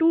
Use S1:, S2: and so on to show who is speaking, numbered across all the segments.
S1: 2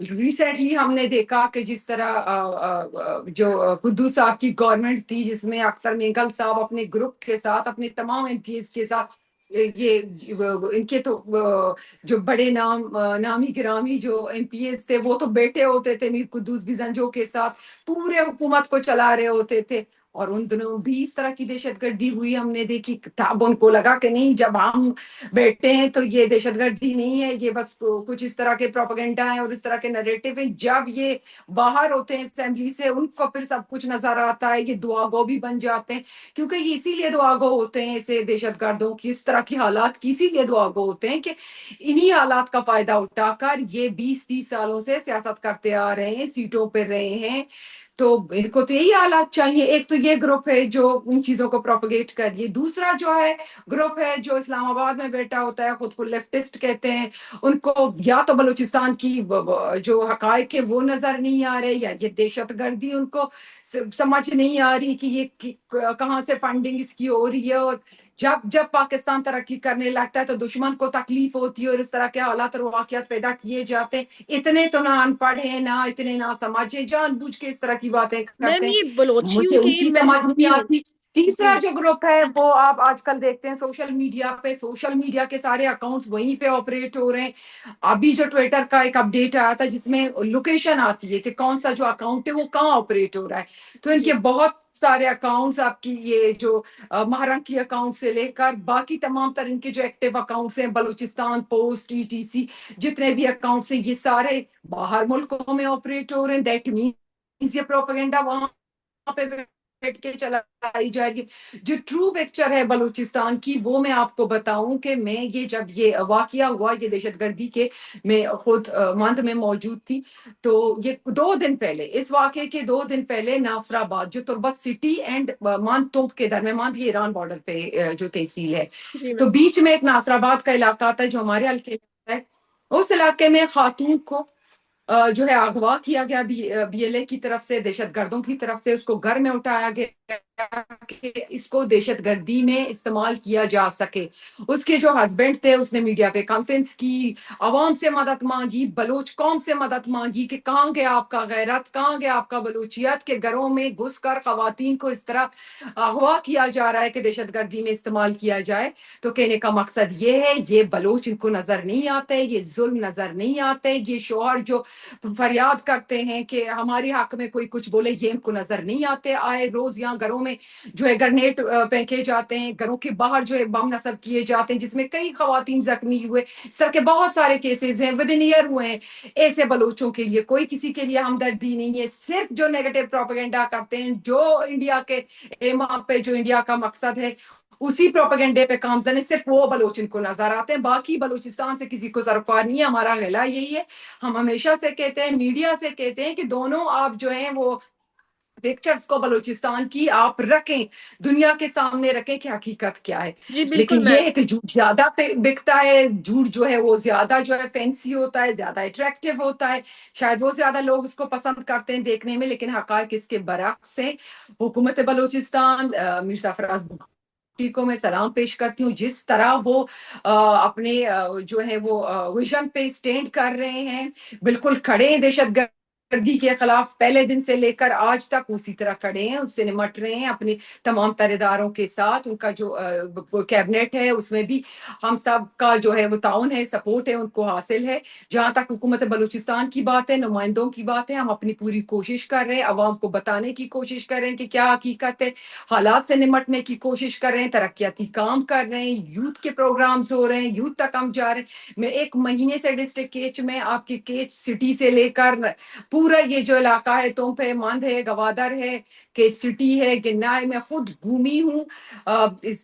S2: recently ہم نے دیکھا کہ جس طرح جو قدوس صاحب کی گورنمنٹ تھی جس میں اختر مینگل صاحب اپنے گروپ کے ساتھ اپنے تمام ایم پی ایز کے ساتھ یہ ان کے تو جو بڑے نامی گرامی جو ایم پی ایز تھے وہ تو بیٹھے ہوتے تھے میر قدوس بزنجو کے ساتھ پورے حکومت کو چلا رہے ہوتے تھے. اور ان دنوں بھی اس طرح کی دہشت گردی ہوئی ہم نے دیکھی. تب ان کو لگا کہ نہیں جب ہم بیٹھتے ہیں تو یہ دہشت گردی نہیں ہے, یہ بس کچھ اس طرح کے پروپیگنڈا ہیں اور اس طرح کے نریٹو ہیں. جب یہ باہر ہوتے ہیں اسمبلی سے ان کو پھر سب کچھ نظر آتا ہے, یہ دعا گو بھی بن جاتے ہیں کیونکہ یہ اسی لیے دعا گو ہوتے ہیں اسے دہشت گردوں کی اس طرح کی حالات کی اسی لیے دعا گو ہوتے ہیں کہ انہی حالات کا فائدہ اٹھا کر یہ 20-30 سالوں سے سیاست کرتے آ رہے ہیں, سیٹوں پہ رہے ہیں. تو ان کو تو یہی حالات چاہیے. ایک تو یہ گروپ ہے جو ان چیزوں کو پروپیگیٹ کریے, دوسرا جو ہے گروپ ہے جو اسلام آباد میں بیٹھا ہوتا ہے, خود کو لیفٹسٹ کہتے ہیں. ان کو یا تو بلوچستان کی جو حقائق ہے وہ نظر نہیں آ رہے, یا یہ دہشت گردی ان کو سمجھ نہیں آ رہی کہ یہ کہاں سے فنڈنگ اس کی ہو رہی ہے. اور جب پاکستان ترقی کرنے لگتا ہے تو دشمن کو تکلیف ہوتی ہے اور اس طرح کے حالات اور واقعات پیدا کیے جاتے ہیں. اتنے تو نہ ان پڑھ ہیں, نہ اتنے نہ سمجھے, جان بوجھ کے اس طرح کی باتیں
S1: میم
S2: کرتے ہیں.
S1: یہ بلوچیوں
S2: مجھے ان
S1: کے
S2: کی
S1: میں
S2: سمجھ نہیں
S1: ہوں.
S2: آتی. تیسرا
S1: جی
S2: جو گروپ ہے وہ آپ آج کل دیکھتے ہیں سوشل میڈیا کے سارے اکاؤنٹس وہیں پہ آپریٹ ہو رہے ہیں. ابھی جو ٹویٹر کا ایک اپڈیٹ آیا تھا جس میں لوکیشن آتی ہے کہ کون سا جو اکاؤنٹ ہے وہ کہاں آپریٹ ہو رہا ہے, تو ان
S1: جی
S2: کے بہت سارے اکاؤنٹس آپ کی یہ جو مہرنگ کی اکاؤنٹ سے لے کر باقی تمام تر ان کے جو ایکٹیو اکاؤنٹس ہیں, Balochistan post, E T C, جتنے بھی اکاؤنٹس ہیں یہ سارے باہر ملکوں میں آپریٹ ہو رہے ہیں. دیٹ مینس یہ پروپیگنڈا وہاں پہ بیٹھ کے چلائی جائے گی. جو ٹرو پکچر ہے بلوچستان کی وہ میں آپ کو بتاؤں کہ میں یہ جب یہ واقعہ ہوا یہ دہشت گردی کے, میں خود مند میں موجود تھی. تو یہ 2 دن پہلے, اس واقعے کے 2 دن پہلے ناصر آباد جو تربت سٹی اینڈ ماند توپ کے درمیان, ماند یہ ایران بارڈر پہ جو تحصیل ہے,
S1: جی
S2: تو
S1: میم.
S2: بیچ میں ایک ناصر آباد کا علاقہ آتا ہے جو ہمارے حلقے میں ہے. اس علاقے میں خاتون کو جو ہے اغوا کیا گیا بی ایل اے کی طرف سے, دہشت گردوں کی طرف سے. اس کو گھر میں اٹھایا گیا کہ اس کو دہشت گردی میں استعمال کیا جا سکے. اس کے جو ہسبینڈ تھے اس نے میڈیا پہ کانفرنس کی, عوام سے مدد مانگی, بلوچ قوم سے مدد مانگی کہ کہاں گیا آپ کا غیرت, کہاں گیا آپ کا بلوچیت کہ گھروں میں گھس کر خواتین کو اس طرح اغوا کیا جا رہا ہے کہ دہشت گردی میں استعمال کیا جائے. تو کہنے کا مقصد یہ ہے یہ بلوچ ان کو نظر نہیں آتے, یہ ظلم نظر نہیں آتے, یہ شوہر جو فریاد کرتے ہیں کہ ہمارے حق میں کوئی کچھ بولے یہ ان کو نظر نہیں آتے. آئے روز یہاں گھروں میں جو ہے گرنیٹ پھینکے جاتے ہیں, گھروں کے باہر جو ہے بم نصب کیے جاتے ہیں جس میں کئی خواتین زخمی ہوئے. اس طرح کے بہت سارے کیسز ہیں ود ان ایئر ہوئے ہیں. ایسے بلوچوں کے لیے کوئی کسی کے لیے ہمدردی نہیں ہے, صرف جو نیگیٹو پروپیگنڈا کرتے ہیں, جو انڈیا کے ایما پہ جو انڈیا کا مقصد ہے اسی پروپیگنڈے پہ کامزن ہے, صرف وہ بلوچ ان کو نظر آتے ہیں. باقی بلوچستان سے کسی کو سروکار نہیں ہے. ہمارا غلہ یہی ہے, ہم ہمیشہ سے کہتے ہیں, میڈیا سے کہتے ہیں کہ دونوں آپ جو ہیں وہ پکچرز کو بلوچستان کی آپ رکھیں, دنیا کے سامنے رکھیں کہ حقیقت کیا ہے.
S1: جی بالکل
S2: لیکن یہ
S1: میم.
S2: ہے کہ جھوٹ زیادہ بکتا ہے, جھوٹ جو ہے وہ زیادہ جو ہے فینسی ہوتا ہے, زیادہ اٹریکٹیو ہوتا ہے, شاید وہ زیادہ لوگ اس کو پسند کرتے ہیں دیکھنے میں, لیکن حقائق اس کے برعکس ہیں. حکومت بلوچستان, مرزا فراز بگٹی کو میں سلام پیش کرتی ہوں, جس طرح وہ اپنے جو ہے وہ ویژن پہ اسٹینڈ کر رہے ہیں, بالکل کھڑے ہیں دہشت گردی کے خلاف, پہلے دن سے لے کر آج تک اسی طرح کھڑے ہیں, اس سے نمٹ رہے ہیں اپنے تمام ترےداروں کے ساتھ. ان کا جو کیبنٹ ہے اس میں بھی ہم سب کا جو ہے وہ تعاون ہے, سپورٹ ہے, ان کو حاصل ہے. جہاں تک حکومت بلوچستان کی بات ہے, نمائندوں کی بات ہے, ہم اپنی پوری کوشش کر رہے ہیں, عوام کو بتانے کی کوشش کر رہے ہیں کہ کیا حقیقت ہے, حالات سے نمٹنے کی کوشش کر رہے ہیں, ترقیاتی کام کر رہے ہیں, یوتھ کے پروگرامز ہو رہے ہیں, یوتھ تک ہم جا رہے ہیں. میں 1 مہینے سے ڈسٹرکٹ کیچ میں آپ کی کیچ سٹی سے لے کر پورا یہ جو علاقہ ہے, توم ہے, مند ہے, گوادر ہے, کیچ سٹی ہے, گنائے, میں خود گھومی ہوں,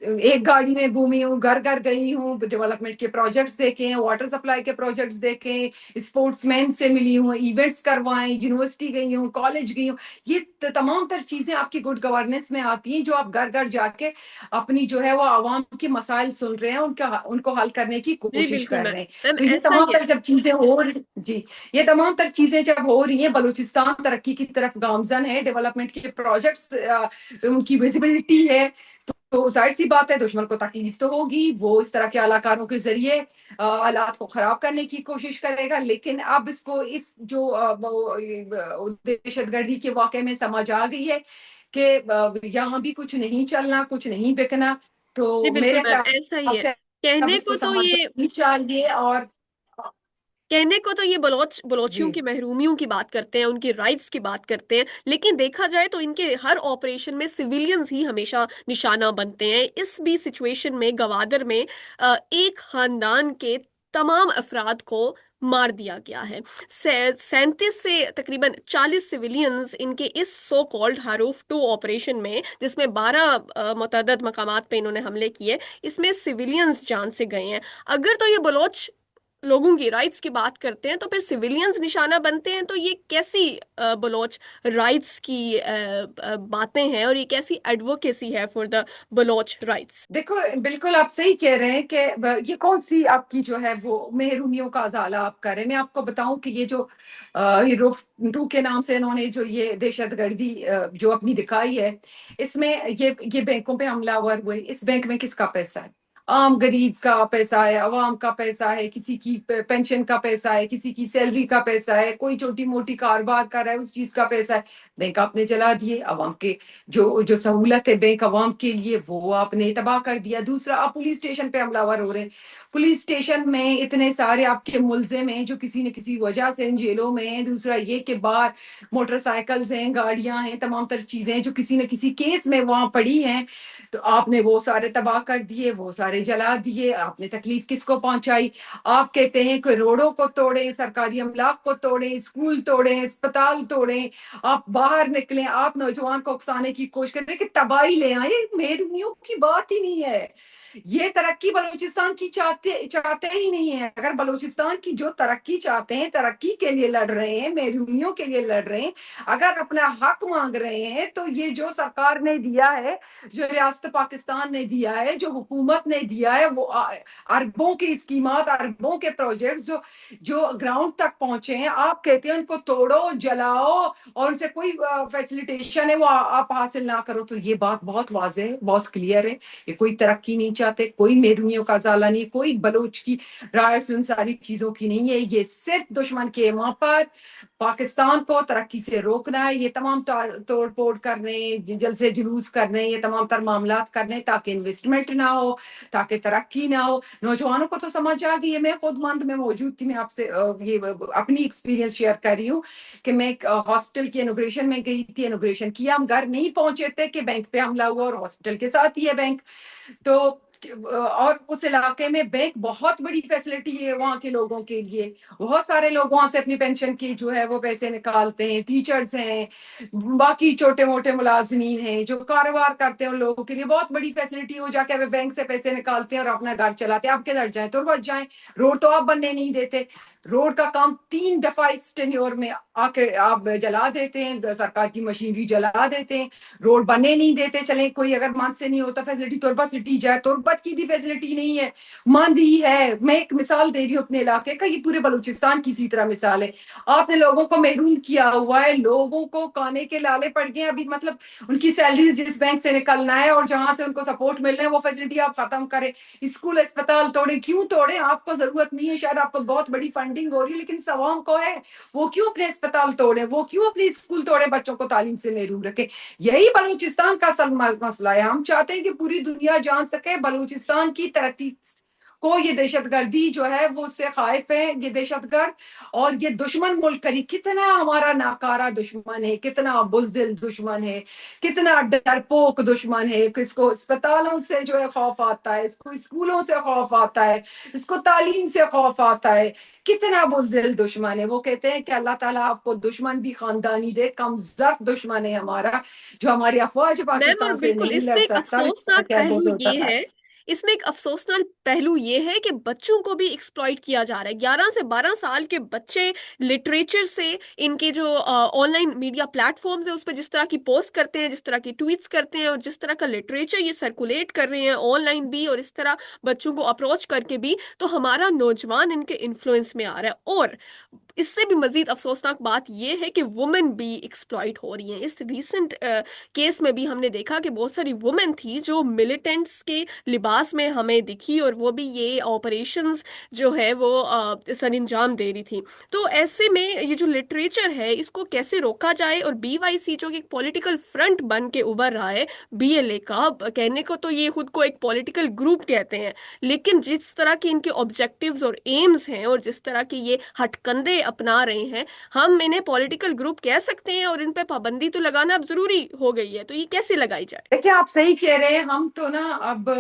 S2: ایک گاڑی میں گھومی ہوں, گھر گھر گئی ہوں, ڈیولپمنٹ کے پروجیکٹس دیکھے ہیں, واٹر سپلائی کے پروجیکٹس دیکھے ہیں, اسپورٹس مین سے ملی ہوں, ایونٹس کروائیں, یونیورسٹی گئی ہوں, کالج گئی ہوں. یہ تمام تر چیزیں آپ کی گڈ گورننس میں آتی ہیں جو آپ گھر گھر جا کے اپنی جو ہے وہ عوام کے مسائل سن رہے ہیں, ان کو حل کرنے کی
S1: جی
S2: کوشش
S1: بالکل
S2: کر
S1: میم.
S2: رہے ہیں.
S1: میم
S2: تو یہ
S1: ایسا
S2: تمام
S1: ہی ہے.
S2: تر جب چیزیں ہو رہی, جی, یہ تمام تر چیزیں جب ہو رہی ہیں, بلوچستان ترقی کی طرف گامزن ہے, ڈیولپمنٹ کے پروجیکٹس ان کی ویزیبلٹی ہے, تو ظاہر سی بات ہے دشمن کو تکلیف تو ہوگی، وہ اس طرح کے الاکاروں کے ذریعے حالات کو خراب کرنے کی کوشش کرے گا، لیکن اب اس کو اس جو دہشت گردی کے واقعے میں سمجھ آ گئی ہے کہ یہاں بھی کچھ نہیں چلنا، کچھ نہیں بکنا.
S1: جی
S2: تو
S1: بالکل
S2: میرے
S1: میم، ایسا ہی
S2: خیال
S1: ہے.
S2: سے اب
S1: کہنے
S2: اس
S1: کو
S2: کو
S1: تو یہ
S2: سمجھنا چاہیے. اور
S1: کہنے کو تو یہ بلوچیوں
S2: جی
S1: کی محرومیوں کی بات کرتے ہیں، ان کی رائٹس کی بات کرتے ہیں، لیکن دیکھا جائے تو ان کے ہر آپریشن میں سویلینز ہی ہمیشہ نشانہ بنتے ہیں. اس بھی سچویشن میں گوادر میں ایک خاندان کے تمام افراد کو مار دیا گیا ہے. 37 سے تقریباً 40 سویلینز ان کے اس سو کالڈ حروف 2 آپریشن میں، جس میں 12 متعدد مقامات پہ انہوں نے حملے کیے، اس میں سویلینز جان سے گئے ہیں. اگر تو یہ بلوچ لوگوں کی رائٹس کی بات کرتے ہیں تو پھر سویلینز نشانہ بنتے ہیں، تو یہ کیسی بلوچ رائٹس کی باتیں ہیں، اور یہ کیسی ایڈوکیسی ہے فار دا بلوچ رائٹس؟
S2: دیکھو بالکل آپ صحیح کہہ رہے ہیں کہ یہ کون سی آپ کی جو ہے وہ محرومیوں کا ازالہ آپ کر رہے ہیں. میں آپ کو بتاؤں کہ یہ جو روف 2 کے نام سے انہوں نے جو یہ دہشت گردی جو اپنی دکھائی ہے، اس میں یہ بینکوں پہ حملہ ہوئے. اس بینک میں کس کا پیسہ ہے؟ عام غریب کا پیسہ ہے، عوام کا پیسہ ہے، کسی کی پینشن کا پیسہ ہے، کسی کی سیلری کا پیسہ ہے، کوئی چھوٹی موٹی کاروبار کر رہا ہے اس چیز کا پیسہ ہے. بینک آپ نے چلا دیے. عوام کے جو سہولت ہے بینک عوام کے لیے وہ آپ نے تباہ کر دیا. دوسرا، آپ پولیس اسٹیشن پہ حملہ آور ہو رہے ہیں. پولیس اسٹیشن میں اتنے سارے آپ کے ملزم ہیں جو کسی نہ کسی وجہ سے ان جیلوں میں ہیں. دوسرا یہ کہ باہر موٹر سائیکلز ہیں، گاڑیاں ہیں، تمام تر چیزیں جو کسی نہ کسی کیس میں وہاں پڑی ہیں، تو آپ نے وہ سارے تباہ کر دیے، وہ سارے جلا دیے. آپ نے تکلیف کس کو پہنچائی؟ آپ کہتے ہیں کہ روڈوں کو توڑیں، سرکاری املاک کو توڑیں، اسکول توڑیں، اسپتال توڑیں، آپ باہر نکلیں، آپ نوجوان کو اکسانے کی کوشش کریں کہ تباہی لے آئیں. محرومیوں کی بات ہی نہیں ہے. یہ ترقی بلوچستان کی چاہتے ہی نہیں ہے. اگر بلوچستان کی جو ترقی چاہتے ہیں، ترقی کے لیے لڑ رہے ہیں، محرومیوں کے لیے لڑ رہے ہیں، اگر اپنا حق مانگ رہے ہیں، تو یہ جو سرکار نے دیا ہے، جو ریاست پاکستان نے دیا ہے، جو حکومت نے دیا ہے، وہ اربوں کی اسکیمات، اربوں کے پروجیکٹس جو گراؤنڈ تک پہنچے ہیں، آپ کہتے ہیں ان کو توڑو، جلاؤ، اور ان سے کوئی فیسیلیٹیشن ہے وہ آپ حاصل نہ کرو. تو یہ بات بہت واضح ہے، بہت کلیئر ہے. یہ کوئی ترقی نہیں چاہتے، کوئی محرومیوں کا ازالہ نہیں، کوئی بلوچ کی رائٹس ان ساری چیزوں کی نہیں ہے. یہ صرف دشمن کے وہاں پر پاکستان کو ترقی سے روکنا ہے. یہ تمام توڑ پھوڑ کرنے، جلسے جلوس کرنے، یہ تمام تر معاملات کرنے تاکہ انویسٹمنٹ نہ ہو، تاکہ ترقی نہ ہو. نوجوانوں کو تو سمجھ آ گئی ہے. میں خود مند میں موجود تھی. میں آپ سے یہ اپنی ایکسپیرینس شیئر کر رہی ہوں کہ میں ہاسپٹل کی انوگریشن میں گئی تھی. انوگریشن کیا، ہم گھر نہیں پہنچے تھے کہ بینک پہ حملہ ہوا، اور ہاسپٹل کے ساتھ ہی ہے بینک. تو اور اس علاقے میں بینک بہت بڑی فیسلٹی ہے وہاں کے لوگوں کے لیے. بہت سارے لوگ وہاں سے اپنی پینشن کی جو ہے وہ پیسے نکالتے ہیں. ٹیچرز ہیں، باقی چھوٹے موٹے ملازمین ہیں جو کاروبار کرتے ہیں، ان لوگوں کے لیے بہت بڑی فیسلٹی ہو جا کے بینک سے پیسے نکالتے ہیں اور اپنا گھر چلاتے ہیں. آپ کدھر جائیں؟ تربت جائیں. روڈ تو آپ بننے نہیں دیتے. روڈ کا کام 3 دفعہ اس ٹینیور میں آ کے آپ جلا دیتے ہیں، سرکار کی مشینری جلا دیتے ہیں، روڈ بننے نہیں دیتے. چلیں کوئی اگر مند سے نہیں ہوتا فیسلٹی، تربت سٹی جائے، تربت کی بھی فیسلٹی نہیں ہے، مند ہی ہے. میں ایک مثال دے رہی ہوں اپنے علاقے کا، یہ پورے بلوچستان کی اسی طرح مثال ہے. آپ نے لوگوں کو محروم کیا ہوا ہے، لوگوں کو کھانے کے لالے پڑ گئے ہیں. ابھی مطلب ان کی سیلریز جس بینک سے نکلنا ہے اور جہاں سے ان کو سپورٹ مل رہا ہے وہ فیسلٹی آپ ختم کریں. اسکول اسپتال توڑے. کیوں توڑے؟ آپ کو ضرورت نہیں ہے، شاید آپ کو بہت بڑی فنڈنگ ہو رہی ہے، لیکن عوام کو ہے. وہ کیوں اپنے اسپتال توڑے؟ وہ کیوں اپنے اسکول توڑے؟ بچوں کو تعلیم سے محروم رکھے. یہی بلوچستان کا اصل مسئلہ ہے. ہم چاہتے ہیں کہ پوری دنیا جان سکے بلوچستان کی ترقی کو. یہ دہشت گردی جو ہے وہ اس سے خائف ہے. یہ دہشت گرد اور یہ دشمن ملک کری کتنا ہمارا ناکارہ دشمن ہے، کتنا بزدل دشمن ہے، کتنا ڈرپوک دشمن ہے. اس کو اسپتالوں سے جو ہے خوف آتا ہے، اس کو اسکولوں سے خوف آتا ہے، اس کو تعلیم سے خوف آتا ہے. کتنا بزدل دشمن ہے. وہ کہتے ہیں کہ اللہ تعالیٰ آپ کو دشمن بھی خاندانی دے. کم ظرف دشمن ہے ہمارا، جو ہماری افواج
S1: میم، اور
S2: پاکستان سے
S1: بالکل
S2: نہیں
S1: اس
S2: لڑ
S1: میں ایک
S2: سکتا.
S1: افسوسناک
S2: کیا
S1: پہلو
S2: بہت ہوتا
S1: یہ
S2: ہے.
S1: ہے، اس میں ایک افسوسناک پہلو یہ ہے کہ بچوں کو بھی ایکسپلائٹ کیا جا رہا ہے. 11 سے 12 سال کے بچے لٹریچر سے، ان کے جو online media platforms ہیں اس پہ جس طرح کی پوسٹ کرتے ہیں، جس طرح کی ٹویٹس کرتے ہیں، اور جس طرح کا لٹریچر یہ سرکولیٹ کر رہے ہیں آن لائن بھی، اور اس طرح بچوں کو اپروچ کر کے بھی، تو ہمارا نوجوان ان کے انفلوئنس میں آ رہا ہے. اور اس سے بھی مزید افسوسناک بات یہ ہے کہ وومن بھی ایکسپلائٹ ہو رہی ہیں. اس ریسنٹ کیس میں بھی ہم نے دیکھا کہ بہت ساری وومن تھی جو ملیٹنٹس کے لباس میں ہمیں دکھی، اور وہ بھی یہ آپریشنز جو ہے وہ سر انجام دے رہی تھی. تو ایسے میں یہ جو لٹریچر ہے اس کو کیسے روکا جائے؟ اور بی وائی سی جو کہ ایک پولیٹیکل فرنٹ بن کے ابھر رہا ہے، بی ایل اے کا، کہنے کو تو یہ خود کو ایک پولیٹیکل گروپ کہتے ہیں، لیکن جس طرح کی ان کے آبجیکٹیوز اور ایمز ہیں اور جس طرح کی یہ ہٹ کندے اپنا رہے ہیں، ہم انہیں پولیٹیکل گروپ کہہ سکتے ہیں، اور ان پہ پابندی تو لگانا اب ضروری ہو گئی ہے. تو یہ کیسے لگائی جائے؟
S2: دیکھیں آپ صحیح کہہ رہے ہیں. ہم تو نا اب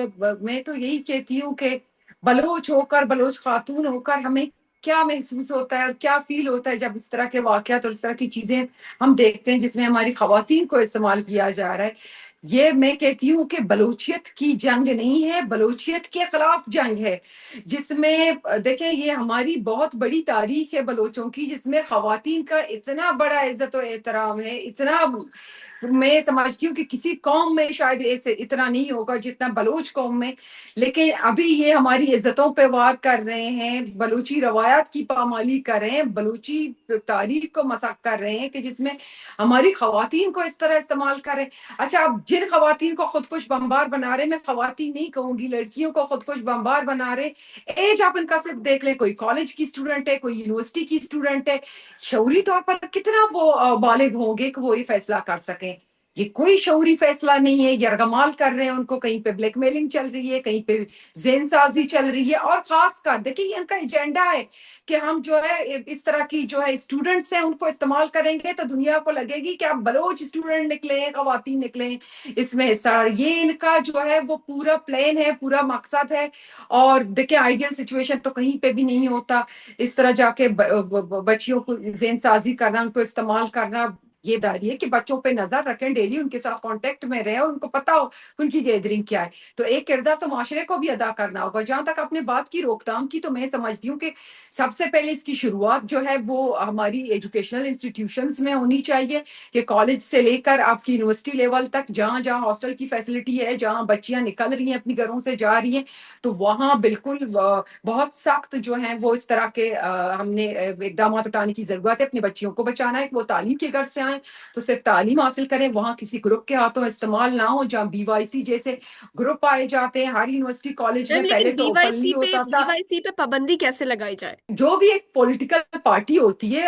S2: میں تو یہی کہتی ہوں کہ بلوچ ہو کر، بلوچ خاتون ہو کر ہمیں کیا محسوس ہوتا ہے اور کیا فیل ہوتا ہے جب اس طرح کے واقعات اور اس طرح کی چیزیں ہم دیکھتے ہیں جس میں ہماری خواتین کو استعمال کیا جا رہا ہے. یہ میں کہتی ہوں کہ بلوچیت کی جنگ نہیں ہے، بلوچیت کے خلاف جنگ ہے، جس میں دیکھیں یہ ہماری بہت بڑی تاریخ ہے بلوچوں کی، جس میں خواتین کا اتنا بڑا عزت و احترام ہے. اتنا میں سمجھتی ہوں کہ کسی قوم میں شاید ایسے اتنا نہیں ہوگا جتنا بلوچ قوم میں. لیکن ابھی یہ ہماری عزتوں پہ وار کر رہے ہیں، بلوچی روایات کی پامالی کر رہے ہیں، بلوچی تاریخ کو مسخ کر رہے ہیں، کہ جس میں ہماری خواتین کو اس طرح استعمال کر رہے ہیں. اچھا اب جن خواتین کو خودکش بمبار بنا رہے، میں خواتین نہیں کہوں گی، لڑکیوں کو خودکش بمبار بنا رہے، ایج آپ ان کا صرف دیکھ لیں، کوئی کالج کی اسٹوڈنٹ ہے، کوئی یونیورسٹی کی اسٹوڈنٹ ہے، شعوری طور پر کتنا وہ بالغ ہوں گے کہ وہ یہ فیصلہ کر سکیں. یہ کوئی شعوری فیصلہ نہیں ہے، یرغمال کر رہے ہیں ان کو، کہیں پہ بلیک میلنگ چل رہی ہے، کہیں پہ ذہن سازی چل رہی ہے. اور خاص کر دیکھیں یہ ان کا ایجنڈا ہے کہ ہم جو ہے اس طرح کی جو ہے اسٹوڈنٹس ہیں ان کو استعمال کریں گے تو دنیا کو لگے گی کہ اب بلوچ اسٹوڈنٹ نکلے ہیں، خواتین نکلے ہیں اس میں حصہ. یہ ان کا جو ہے وہ پورا پلان ہے، پورا مقصد ہے. اور دیکھیں آئیڈیل سچویشن تو کہیں پہ بھی نہیں ہوتا اس طرح جا کے بچیوں کو ذہن سازی کرنا، ان کو استعمال کرنا. یہ داری ہے کہ بچوں پہ نظر رکھیں، ڈیلی ان کے ساتھ کانٹیکٹ میں رہیں اور ان کو پتا ہو ان کی گیدرنگ کیا ہے. تو ایک کردار تو معاشرے کو بھی ادا کرنا ہوگا. جہاں تک اپنے بات کی روک تھام کی، تو میں سمجھتی ہوں کہ سب سے پہلے اس کی شروعات جو ہے وہ ہماری ایجوکیشنل انسٹیٹیوشنز میں ہونی چاہیے، کہ کالج سے لے کر آپ کی یونیورسٹی لیول تک جہاں جہاں ہاسٹل کی فیسلٹی ہے، جہاں بچیاں نکل رہی ہیں اپنی گھروں سے جا رہی ہیں، تو وہاں بالکل بہت سخت جو ہیں وہ اس طرح کے ہم نے اقدامات اٹھانے کی ضرورت ہے. اپنی بچیوں کو بچانا ہے کہ وہ تعلیم کے گھر سے آئیں تو صرف تعلیم حاصل کریں، وہاں کسی گروپ کے ہاتھوں استعمال نہ ہو. جہاں بی وائی سی جیسے گروپ پائے جاتے ہیں ہر یونیورسٹی کالج میں،
S1: میم
S2: پہلے
S1: لیکن
S2: تو اوپنلی ہوتا
S1: بی
S2: تھا.
S1: وائی سی پہ پابندی کیسے لگائی جائے؟
S2: جو بھی ایک پولیٹیکل پارٹی ہوتی ہے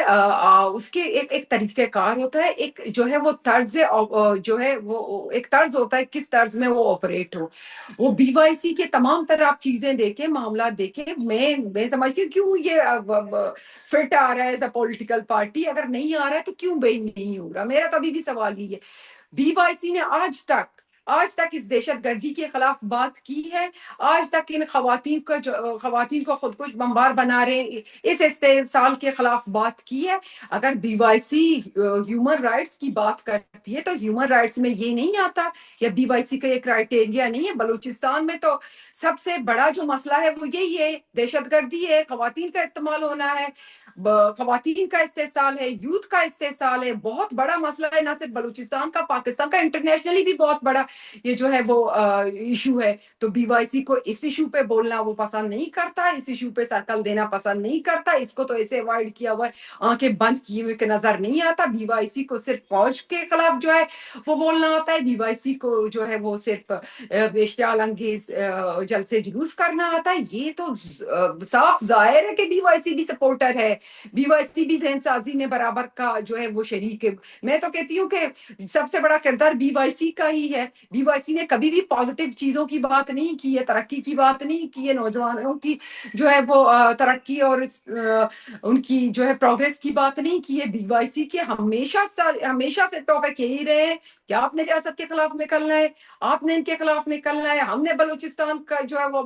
S2: اس کے ایک طریقہ کار ہوتا ہے، ایک جو ہے وہ طرز جو ہے وہ ایک طرز ہوتا ہے کس طرز میں وہ آپریٹ ہو. وہ بی وائی سی کے تمام طرح آپ چیزیں دیکھیں، معاملات دیکھیں. میں سمجھتی ہوں کیوں یہ فٹ آ رہا ہے ایز اے پولیٹیکل پارٹی. اگر نہیں آ رہا ہے تو کیوں بے نہیں ہو رہا؟ میرا تو ابھی بھی سوال یہ ہے. بی وائی سی نے آج تک اس دہشت گردی کے خلاف بات کی ہے، آج تک ان خواتین کو خودکش بمبار بنا رہے اس استحصال کے خلاف بات کی ہے. اگر B Y C human rights کی بات کرتی ہے تو ہیومن رائٹس میں یہ نہیں آتا، یا بی وائی سی کا یہ کرائٹیریا نہیں ہے. بلوچستان میں تو سب سے بڑا جو مسئلہ ہے وہ یہی ہے، دہشت گردی ہے، خواتین کا استعمال ہونا ہے، خواتین کا استحصال ہے، یوتھ کا استحصال ہے. بہت بڑا مسئلہ ہے، نہ صرف بلوچستان کا، پاکستان کا، انٹرنیشنلی بھی بہت بڑا یہ جو ہے وہ ایشو ہے. تو بی وائی سی کو اس ایشو پہ بولنا وہ پسند نہیں کرتا، اس ایشو پہ سرکل دینا پسند نہیں کرتا. اس کو تو ایسے اوائڈ کیا ہوا ہے، آنکھیں بند کیے ہوئے کہ نظر نہیں آتا. بی وائی سی کو صرف فوج کے خلاف جو ہے وہ بولنا آتا ہے. بی وائی سی کو جو ہے وہ صرف اشتعال انگیز جلسے جلوس کرنا آتا ہے. یہ تو صاف ظاہر ہے کہ بی وائی سی بھی سپورٹر ہے، بی وائی سی بھی ذہن سازی میں برابر کا جو ہے وہ شریک ہے. میں تو کہتی ہوں کہ سب سے بڑا کردار بی وائی سی کا ہی ہے. بی وائی سی نے کبھی بھی پازیٹیو چیزوں کی بات نہیں کی ہے، ترقی کی بات نہیں کی ہے، نوجوانوں کی جو ہے وہ ترقی اور ان کی جو ہے پروگریس کی بات نہیں کی ہے. بی وائی سی کے ہمیشہ سے ٹاپک یہی رہے ہیں کہ آپ نے ریاست کے خلاف نکلنا ہے، آپ نے ان کے خلاف نکلنا ہے. ہم نے بلوچستان کا جو ہے وہ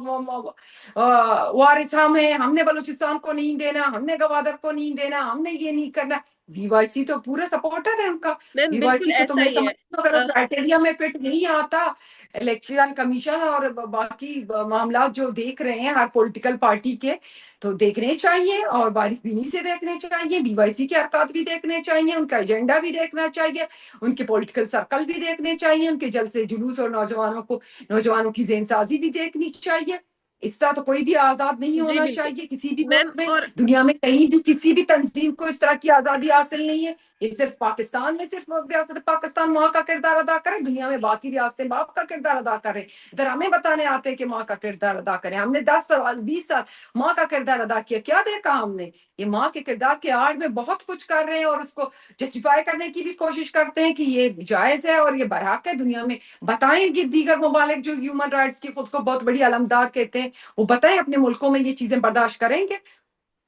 S2: وارث ہم نے بلوچستان کو نہیں دینا، ہم نے گوادر کو نہیں دینا، ہم نے یہ نہیں کرنا. بی وائی سی تو پورا سپورٹر ہے ان کا.
S1: میم
S2: بی وائی
S1: بالکل
S2: سی کو تو
S1: ایسا
S2: میں
S1: ہی ہے.
S2: سمجھتی ہوں اگر وہ کرائٹیریا میں فٹ نہیں آتا، الیکٹرل کمیشن اور باقی معاملات جو دیکھ رہے ہیں ہر پولیٹیکل پارٹی کے، تو دیکھنے چاہیے اور باریک بینی سے دیکھنے چاہیے. بی وائی سی کے حرکات بھی دیکھنے چاہیے، ان کا ایجنڈا بھی دیکھنا چاہیے، ان کے پولیٹیکل سرکل بھی دیکھنے چاہیے، ان کے جلسے جلوس اور نوجوانوں کی ذہن سازی بھی دیکھنی چاہیے. اس طرح تو کوئی بھی آزاد نہیں
S1: جی
S2: ہونا
S1: بالکل
S2: چاہیے کسی بھی
S1: میم
S2: ملک میں.
S1: اور
S2: دنیا میں کہیں بھی کسی بھی تنظیم کو اس طرح کی آزادی حاصل نہیں ہے. یہ صرف پاکستان میں صرف ریاست پاکستان ماں کا کردار ادا کرے, دنیا میں باقی ریاستیں باپ کا کردار ادا کرے. ادھر ہمیں بتانے آتے ہیں کہ ماں کا کردار ادا کریں. ہم نے 10 سال 20 سال ماں کا کردار ادا کیا, کیا دیکھا ہم نے؟ یہ ماں کے کردار کے آڑ میں بہت کچھ کر رہے ہیں اور اس کو جسٹیفائی کرنے کی بھی کوشش کرتے ہیں کہ یہ جائز ہے اور یہ برحق ہے. دنیا میں بتائیں کہ دیگر ممالک جو ہیومن رائٹس کی خود کو بہت بڑی علمدار کہتے ہیں, وہ بتائیں اپنے ملکوں میں یہ چیزیں برداشت کریں گے؟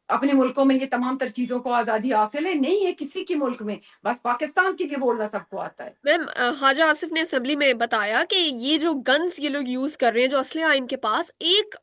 S2: اپنے ملکوں میں یہ تمام تر چیزوں کو آزادی حاصل ہے؟ نہیں ہے کسی کے ملک میں. بس پاکستان کے لیے بولنا سب کو آتا ہے.
S1: میم خواجہ آصف نے اسمبلی میں بتایا کہ یہ جو گنز یہ لوگ یوز کر رہے ہیں, جو اسلحہ ان کے پاس, ایک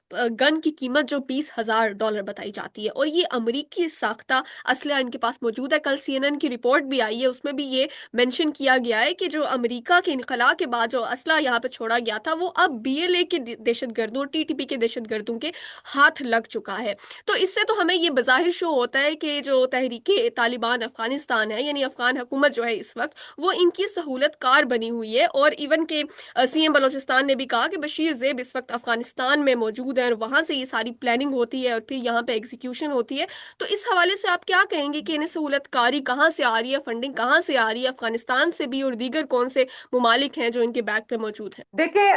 S1: گن کی قیمت جو $20,000 بتائی جاتی ہے, اور یہ امریکی ساختہ اسلحہ ان کے پاس موجود ہے. کل CNN کی رپورٹ بھی آئی ہے, اس میں بھی یہ مینشن کیا گیا ہے کہ جو امریکہ کے انخلا کے بعد جو اسلحہ یہاں پہ چھوڑا گیا تھا وہ اب BLA کے دہشت گردوں, TTP کے دہشت گردوں کے ہاتھ لگ چکا ہے. تو اس سے تو ہمیں یہ بظاہر شو ہوتا ہے کہ جو تحریک طالبان افغانستان ہے, یعنی افغان حکومت جو ہے اس وقت, وہ ان کی سہولت کار بنی ہوئی ہے. اور ایون کہ CM بلوچستان نے بھی کہا کہ بشیر زیب اس وقت افغانستان میں موجود ہے اور وہاں سے یہ ساری پلاننگ ہوتی ہے اور پھر یہاں پہ ایگزیکیوشن ہوتی ہے. تو اس حوالے سے آپ کیا کہیں گے کہ انہیں سہولت کاری کہاں سے آ رہی ہے, فنڈنگ کہاں سے آ رہی ہے, افغانستان سے بھی, اور دیگر کون سے ممالک ہیں جو ان کے بیک پہ موجود ہیں؟
S2: دیکھیں,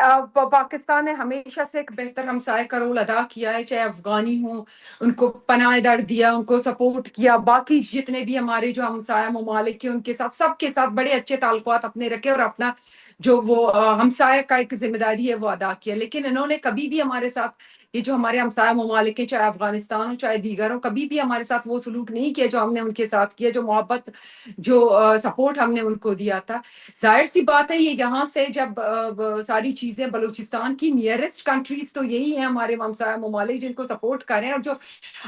S2: پاکستان نے ہمیشہ سے ایک بہتر ہمسائے کا رول ادا کیا ہے, چاہے افغانی ہوں, ان کو پناہ در دیا, ان کو سپورٹ کیا. باقی جتنے بھی ہمارے جو ہمسایہ ممالک ہیں ان کے ساتھ, سب کے ساتھ بڑے اچھے تعلقات اپنے رکھے اور اپنا جو وہ ہمسایہ کا ایک ذمہ داری ہے وہ ادا کیا. لیکن انہوں نے کبھی بھی ہمارے ساتھ, یہ جو ہمارے ہمسایہ ممالک ہیں, چاہے افغانستان ہو چاہے دیگر ہو, کبھی بھی ہمارے ساتھ وہ سلوک نہیں کیا جو ہم نے ان کے ساتھ کیا, جو محبت, جو سپورٹ ہم نے ان کو دیا تھا. ظاہر سی بات ہے یہ یہاں سے جب ساری چیزیں, بلوچستان کی نیئرسٹ کنٹریز تو یہی ہیں ہمارے ہمسایہ ممالک جن کو سپورٹ کریں. اور جو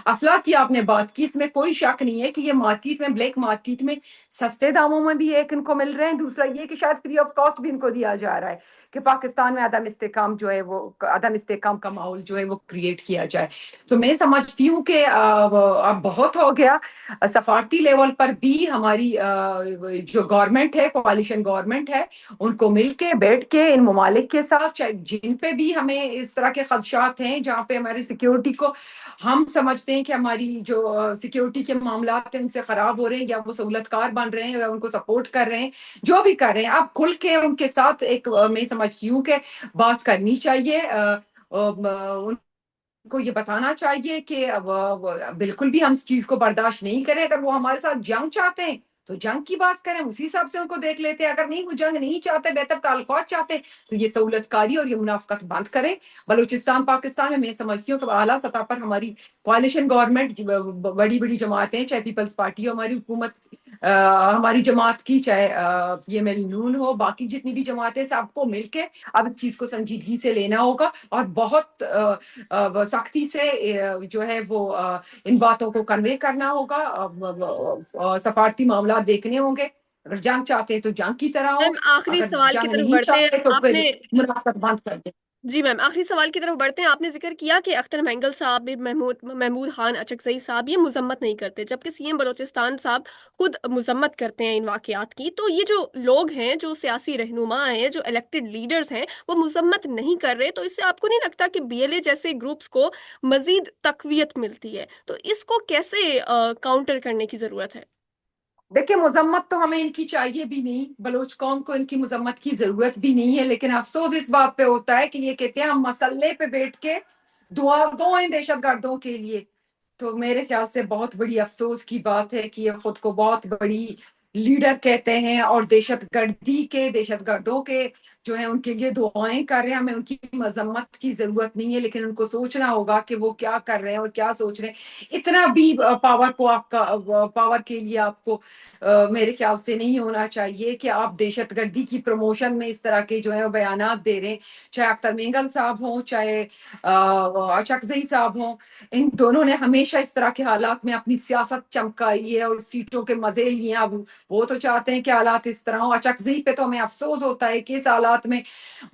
S2: اسلحہ کی آپ نے بات کی, اس میں کوئی شک نہیں ہے کہ یہ مارکیٹ میں, بلیک مارکیٹ میں سستے داموں میں بھی ایک ان کو مل رہے ہیں, دوسرا یہ کہ شاید فری آف کاسٹ بھی ان کو دیا جا رہا ہے کہ پاکستان میں عدم استحکام جو ہے, وہ عدم استحکام کا ماحول جو ہے وہ کریٹ کیا جائے. تو میں سمجھتی ہوں کہ اب بہت ہو گیا. سفارتی لیول پر بھی ہماری جو گورنمنٹ ہے, کوalition گورنمنٹ ہے, ان کو مل کے بیٹھ کے ان ممالک کے ساتھ, جن پہ بھی ہمیں اس طرح کے خدشات ہیں, جہاں پہ ہماری سیکیورٹی کو ہم سمجھتے ہیں کہ ہماری جو سیکیورٹی کے معاملات ہیں ان سے خراب ہو رہے ہیں, یا وہ سہولت کار بن رہے ہیں, یا ان کو سپورٹ کر رہے ہیں, جو بھی کر رہے ہیں, اب کھل کے ان کے ساتھ ایک, میں سمجھتی ہوں کہ بات کرنی چاہیے. ان کو یہ بتانا چاہیے کہ بالکل بھی ہم اس چیز کو برداشت نہیں کریں. اگر وہ ہمارے ساتھ جنگ چاہتے ہیں تو جنگ کی بات کریں, اسی حساب سے ان کو دیکھ لیتے ہیں. اگر نہیں, وہ جنگ نہیں چاہتے, بہتر تعلقات چاہتے ہیں, تو یہ سہولت کاری اور یہ منافقت بند کریں. بلوچستان پاکستان میں سمجھتی ہوں کہ اعلیٰ سطح پر ہماری کوalition گورنمنٹ, بڑی بڑی جماعتیں, چاہے پیپلز پارٹی ہو ہماری حکومت, ہماری جماعت کی, چاہے PML نون ہو, باقی جتنی بھی جماعتیں, سب کو مل کے اب اس چیز کو سنجیدگی سے لینا ہوگا اور بہت سختی سے جو ہے وہ ان باتوں کو کنوے کرنا ہوگا. سفارتی معاملات دیکھنے ہوں گے. اگر جنگ چاہتے ہیں تو جنگ کی طرح ہو,
S1: میم آخری
S2: اگر
S1: سوال کی
S2: جنگ
S1: طرف
S2: نہیں
S1: بڑھتے ہیں.
S2: چاہتے تو
S1: آپ
S2: پھر
S1: نے
S2: منافقت بند کر دیں.
S1: جی میم آخری سوال کی طرف بڑھتے ہیں. آپ نے ذکر کیا کہ اختر مینگل صاحب, محمود خان اچکزئی صاحب یہ مذمت نہیں کرتے, جبکہ CM بلوچستان صاحب خود مذمت کرتے ہیں ان واقعات کی. تو یہ جو لوگ ہیں, جو سیاسی رہنما ہیں, جو الیکٹڈ لیڈرز ہیں, وہ مذمت نہیں کر رہے, تو اس سے آپ کو نہیں لگتا کہ BLA جیسے گروپس کو مزید تقویت ملتی ہے؟ تو اس کو کیسے کاؤنٹر کرنے کی ضرورت ہے؟
S2: دیکھیں, مذمت تو ہمیں ان کی چاہیے بھی نہیں, بلوچ قوم کو ان کی مذمت کی ضرورت بھی نہیں ہے. لیکن افسوس اس بات پہ ہوتا ہے کہ یہ کہتے ہیں ہم مسئلے پہ بیٹھ کے دعا گوئیں دہشت گردوں کے لیے. تو میرے خیال سے بہت بڑی افسوس کی بات ہے کہ یہ خود کو بہت بڑی لیڈر کہتے ہیں اور دہشت گردی کے, دہشت گردوں کے جو ہیں ان کے لیے دعائیں کر رہے ہیں. ہمیں ان کی مذمت کی ضرورت نہیں ہے, لیکن ان کو سوچنا ہوگا کہ وہ کیا کر رہے ہیں اور کیا سوچ رہے ہیں. اتنا بھی پاور کو, آپ کا پاور کے لیے آپ کو میرے خیال سے نہیں ہونا چاہیے کہ آپ دہشت گردی کی پروموشن میں اس طرح کے جو ہے بیانات دے رہے ہیں. چاہے اختر مینگل صاحب ہوں, چاہے اچکزئی صاحب ہوں, ان دونوں نے ہمیشہ اس طرح کے حالات میں اپنی سیاست چمکائی ہے اور سیٹوں کے مزے لیے. اب وہ تو چاہتے ہیں کہ حالات اس طرح ہو. اچکزئی پہ تو ہمیں افسوس ہوتا ہے کہ اس حالات میں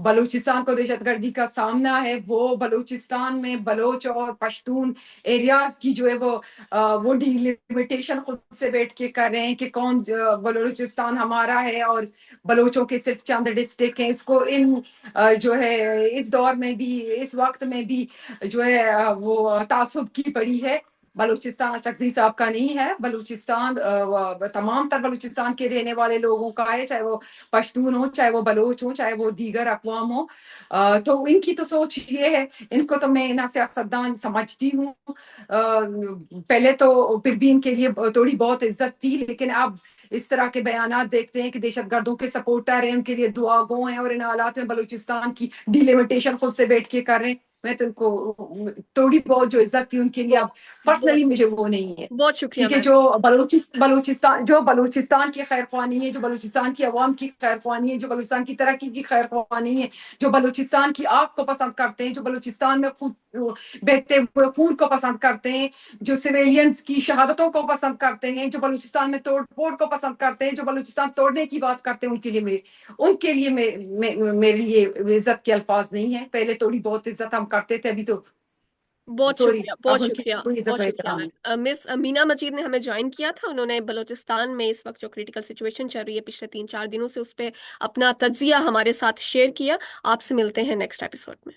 S2: بلوچستان کو دہشت گردی کا سامنا ہے. وہ بلوچستان میں بلوچ اور پشتون ایریاز کی جو ہے وہ ڈیلیمیٹیشن خود سے بیٹھ کے کر رہے ہیں کہ کون بلوچستان ہمارا ہے اور بلوچوں کے صرف چند ڈسٹرکٹ ہیں. اس کو جو ہے اس دور میں بھی اس وقت میں بھی جو ہے وہ تعصب کی پڑی ہے. بلوچستان اچکزئی صاحب کا نہیں ہے. بلوچستان تمام تر بلوچستان کے رہنے والے لوگوں کا ہے, چاہے وہ پشتون ہو, چاہے وہ بلوچ ہو, چاہے وہ دیگر اقوام ہو. تو ان کی تو سوچ یہ ہے, ان کو تو میں نہ سیاستدان سمجھتی ہوں. پہلے تو پھر بھی ان کے لیے تھوڑی بہت عزت تھی, لیکن اب اس طرح کے بیانات دیکھتے ہیں کہ دہشت گردوں کے سپورٹر ہیں, ان کے لیے دعا گو ہیں, اور ان حالات میں بلوچستان کی ڈیلیمیٹیشن خود سے بیٹھ کے کر رہے ہیں. میں تو ان کو تھوڑی بہت جو عزت تھی ان کے لیے اب
S1: بہت
S2: پرسنلی مجھے وہ نہیں ہے.
S1: بہت شکریہ
S2: کیونکہ
S1: میم.
S2: جو بلوچستان کی خیر خواہی ہے, جو بلوچستان کی عوام کی خیر خواہی ہے, جو بلوچستان کی ترقی کی خیر خواہی ہے, جو بلوچستان کی آگ کو پسند کرتے ہیں, جو بلوچستان میں بہتے ہوئے خون کو پسند کرتے ہیں, جو سویلینز کی شہادتوں کو پسند کرتے ہیں, جو بلوچستان میں توڑ پھوڑ کو پسند کرتے ہیں, جو بلوچستان توڑنے کی بات کرتے ہیں, ان کے لیے میرے لیے عزت کے الفاظ نہیں ہے. پہلے تھوڑی بہت عزت ہم کرتے تھے, ابھی تو
S1: بہت
S2: سوری
S1: شکریہ
S2: اب
S1: بہت
S2: ان کی
S1: شکریہ
S2: کوئی عزت
S1: بہت
S2: و
S1: شکریہ
S2: احترام نہیں.
S1: میم. مس مینا مجید نے ہمیں جوائن کیا تھا. انہوں نے بلوچستان میں اس وقت جو کریٹیکل سچویشن چل رہی ہے پچھلے 3-4 دنوں سے, اس پہ اپنا تجزیہ ہمارے ساتھ شیئر کیا. آپ سے ملتے ہیں نیکسٹ ایپیسوڈ میں.